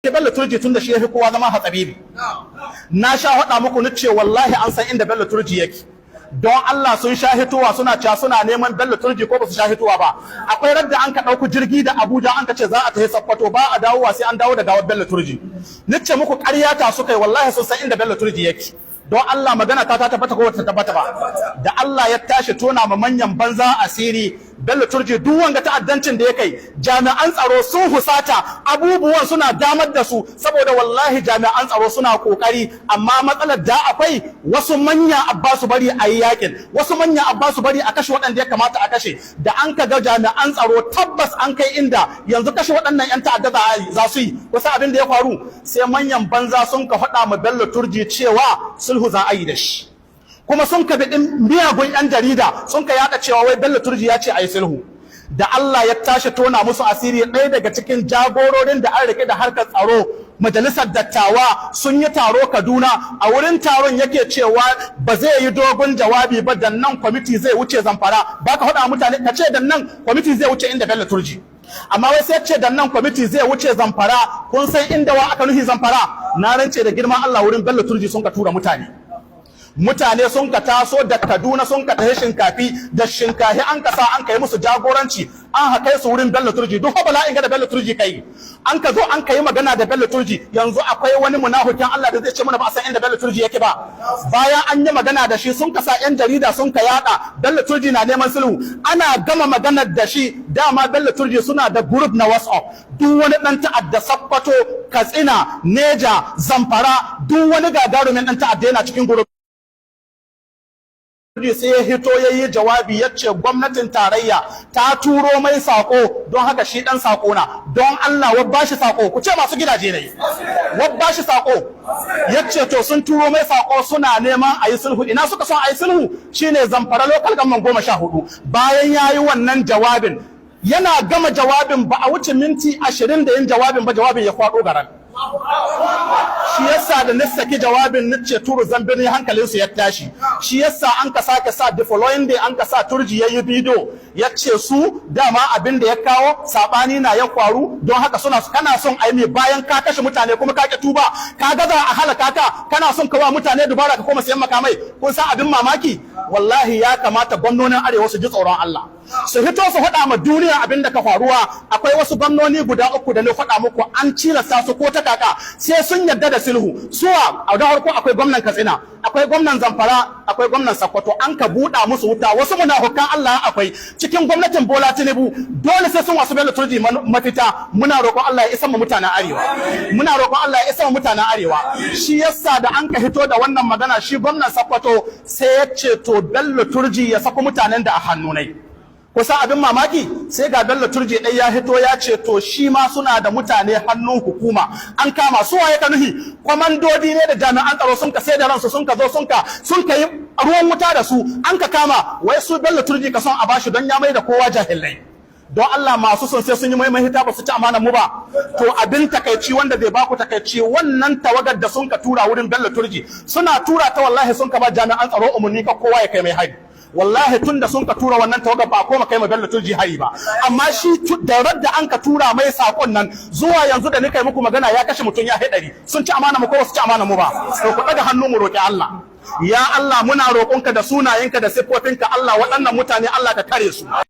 bello turji tun da shi yafi kowa zama hatsabibi na sha hada muku ni ce wallahi an san inda bello turji yake don Allah sun sha hituwa suna cewa suna neman bello turji ko ba su sha hituwa ba akwai radda an ka dauku jirgi da Abuja an ka ce za a tafi Sokoto ba a dawowa sai an dawo da gawar bello turji ni ce muku ƙarya ta suka yi wallahi sun san inda bello turji yake don Allah magana ta tabbata ko ta tabbata ba da Allah ya tashi tona ma manyan banza asiri bello turji duk wanga ta'addancin da ya kai jami'an tsaro sun husata abubuwan suna damar da su saboda wallahi jami'an tsaro suna kokari amma matsalar da akwai wasu manya abbasu bari a yi yakin wasu manya abbasu bari a kashe waɗanda ya kamata a kashe da an ka ga jami'an tsaro tabbas an kai inda yanzu kashe waɗannan yan ta'adda za su yi wasu abin da ya faru sai manyan banza sun ka faɗa ma bello turji cewa sulhu za a yi da shi kuma sun ka biɗin miyagun 'yan jarida sun ka yada cewa wai bello turji ya ce a yi sulhu da Allah ya tashi tona musu asiri ɗaya daga cikin jagororin da an rike da harkar tsaro majalisar dattawa sun yi taro Kaduna a wurin taron yake cewa ba zai yi dogon jawabi ba dan nan kwamiti zai wuce Zamfara ba ka faɗa mutane ka ce dan nan kwamiti zai wuce inda bello turji amma wai sai ce dan nan kwamiti zai wuce Zamfara kun san inda wa aka nufi Zamfara na rance da girman Allah wurin bello turji sun ka tura mutane sun ka taso da Kaduna sun ka tafi shinkafi da shinkafi an ka sa an kai musu jagoranci an hakai su wurin bello turji duk bala'in ga da bello turji kai an ka zo an kai magana da bello turji yanzu akwai wani munafikin Allah da zai ce mana ba a san inda bello turji yake ba bayan an yi magana da shi sun ka sa yan jarida sun ka yada bello turji na neman sulhu ana gama maganar da shi dama bello turji suna da group na WhatsApp duk wani dan ta'adda Sokoto Katsina Neja Zamfara duk wani gagarumin dan ta'adda yana cikin group sai ya hito ya yi jawabi ya ce gwamnatin tarayya ta turo mai sako don haka shi dan sako na don Allah wa bashi sako ku ce masu gidaje ne wa bashi sako ya ce to sun turo mai sako suna neman a yi sulhu ina suka son a yi sulhu shine Zamfara local government 14 bayan ya yi wannan jawabin yana gama jawabin ba a wuce minti 20 da yin jawabin ba jawabin ya kwado garan shi yasa da na saki jawabin nace turu zambini hankalinsu ya tashi shi yasa an ka sake sa the following day an ka sa turji yayi bidiyo yace su dama abin da ya kawo sabani na ya kwaru don haka kana son ai me bayan ka kashe mutane kuma ka ki tuba ka gaza a halaka ka kana son ka wa mutane dubara ka koma sayan makamai kun san abin mamaki wallahi ya kamata gwamnonin arewa su ji tsoron Allah su hito su faɗa ma duniya abin da ka faruwa akwai wasu gwamnoni guda 3 da na faɗa muku an cilasta su ko ta kaka sai sun yarda da sulhu suwa a da farko akwai gwamnan Katsina akwai gwamnan Zamfara akwai gwamnan Sokoto an ka buɗa musu wuta wasu munafukan Allah akwai cikin gwamnatin Bola Tinubu dole sai sun wasu bello turji mafita muna roƙon Allah ya isa mu mutanen arewa muna roƙon Allah ya isa mu mutanen arewa shi yasa da an ka hito da wannan magana shi gwamnan Sokoto sai ya ce to bello turji ya sako mutanen da a hannu nai kusa abin mamaki sai ga bello turji ɗaya ya hito ya ce to shi ma suna da mutane hannun hukuma an kama su waye ka nuhi kwamandodi ne da jami'an tsaro sun ka sai da ransu sun ka zo sun ka yi ruwan wuta da su an ka kama wai su bello turji ka son a bashi don ya mai da kowa jahilai don Allah masu son sai sun yi mai hita ba su ci amanar mu ba to abin takaici wanda zai baku takaici wannan tawagar da sun ka tura wurin bello turji suna tura ta wallahi sun ka ba jami'an tsaro umarni ka kowa ya kai mai hari wallahi tunda sun ka tura wannan tawagar ba koma kai ma bello turji hari ba amma shi da radda an ka tura mai sakon nan zuwa yanzu da nika muku magana ya kashe mutum ya haɗari sun ci amana mu ko su ci amana mu ba to ku daga hannu mu roki Allah ya Allah muna roƙonka da sunayenka da siffofinka Allah waɗannan mutane Allah ka kare su